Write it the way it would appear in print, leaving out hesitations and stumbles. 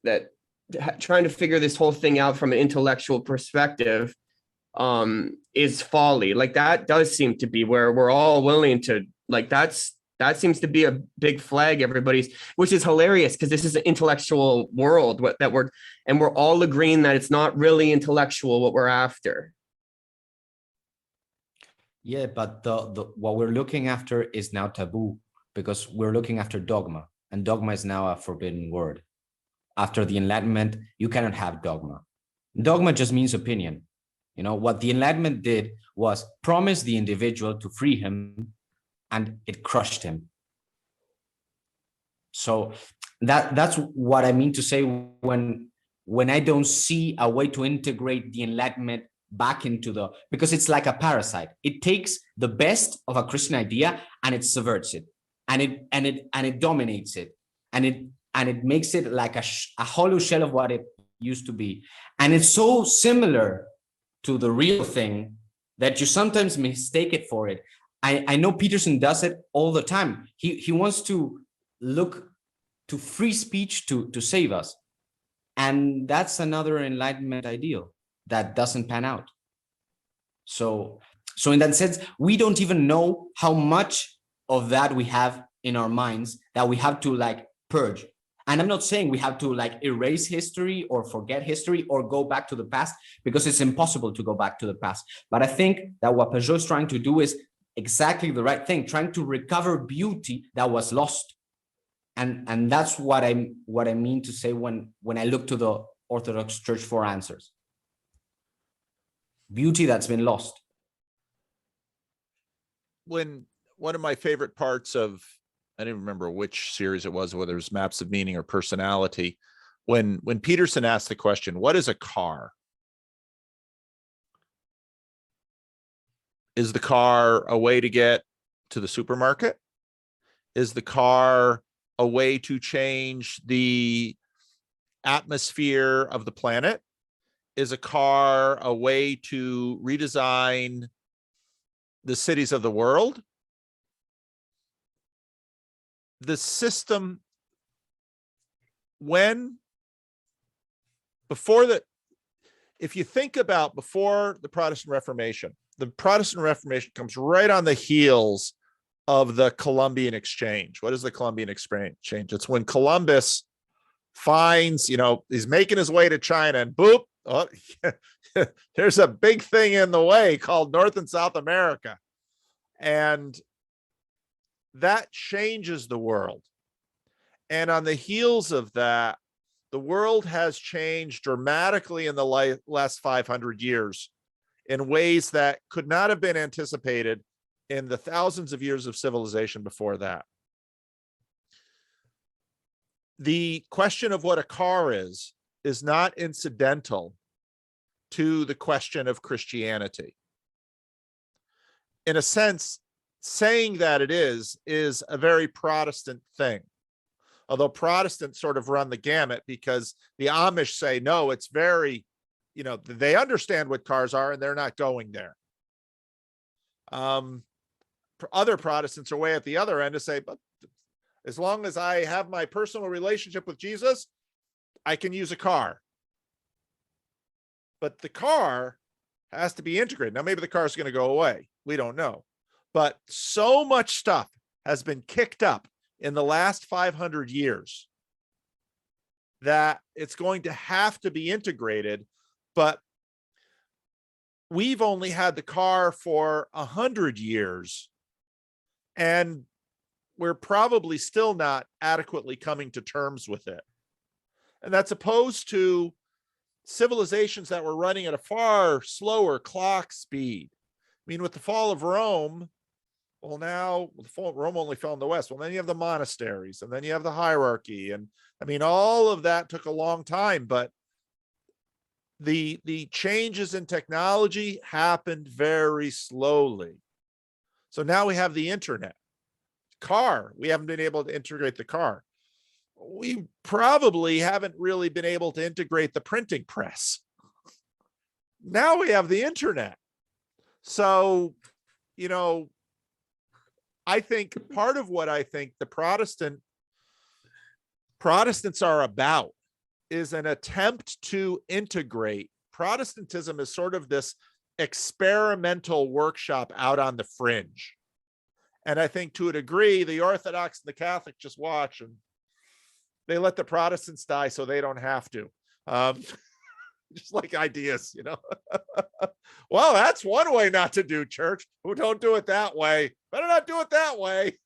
that trying to figure this whole thing out from an intellectual perspective is folly. Like that does seem to be where we're all willing to, like, that seems to be a big flag everybody's, which is hilarious because this is an intellectual world and we're all agreeing that it's not really intellectual what we're after. Yeah, but what we're looking after is now taboo because we're looking after dogma, and dogma is now a forbidden word. After the Enlightenment, you cannot have dogma. Dogma just means opinion. You know, what the Enlightenment did was promise the individual to free him, and it crushed him. So that's what I mean to say when I don't see a way to integrate the Enlightenment back into because it's like a parasite. It takes the best of a Christian idea and it subverts it, and it dominates it, and it makes it like a hollow shell of what it used to be. And it's so similar to the real thing that you sometimes mistake it for it. I know Peterson does it all the time. He wants to look to free speech to save us. And that's another Enlightenment ideal that doesn't pan out. So in that sense, we don't even know how much of that we have in our minds that we have to like purge. And I'm not saying we have to like erase history or forget history or go back to the past, because it's impossible to go back to the past. But I think that what Peugeot is trying to do is exactly the right thing, trying to recover beauty that was lost. And that's what I mean to say when I look to the Orthodox Church for answers. Beauty that's been lost. When one of my favorite parts of, I don't remember which series it was, whether it was Maps of Meaning or Personality, when Peterson asked the question, what is a car? Is the car a way to get to the supermarket? Is the car a way to change the atmosphere of the planet? Is a car a way to redesign the cities of the world? The system, if you think about before the Protestant Reformation comes right on the heels of the Columbian Exchange. What is the Columbian Exchange? It's when Columbus finds, he's making his way to China, and boop, oh, there's a big thing in the way called North and South America. And that changes the world. And on the heels of that, the world has changed dramatically in the last 500 years in ways that could not have been anticipated in the thousands of years of civilization before that. The question of what a car is not incidental to the question of Christianity. In a sense, saying that it is a very Protestant thing. Although Protestants sort of run the gamut, because the Amish say, no, it's very, they understand what cars are and they're not going there. Other Protestants are way at the other end to say, but as long as I have my personal relationship with Jesus, I can use a car. But the car has to be integrated. Now, maybe the car is going to go away. We don't know. But so much stuff has been kicked up in the last 500 years that it's going to have to be integrated. But we've only had the car for 100 years, and we're probably still not adequately coming to terms with it. And that's opposed to civilizations that were running at a far slower clock speed. I mean, with the fall of Rome, well, now Rome only fell in the West. Well, then you have the monasteries, and then you have the hierarchy. And I mean, all of that took a long time, but the changes in technology happened very slowly. So now we have the internet. Car, we haven't been able to integrate the car. We probably haven't really been able to integrate the printing press. Now we have the internet. So, I think part of what I think the Protestants are about is an attempt to integrate. Protestantism is sort of this experimental workshop out on the fringe. And I think to a degree, the Orthodox and the Catholic just watch and they let the Protestants die so they don't have to. Just like ideas, you know. Well, that's one way not to do church. Who don't do it that way. Better not do it that way.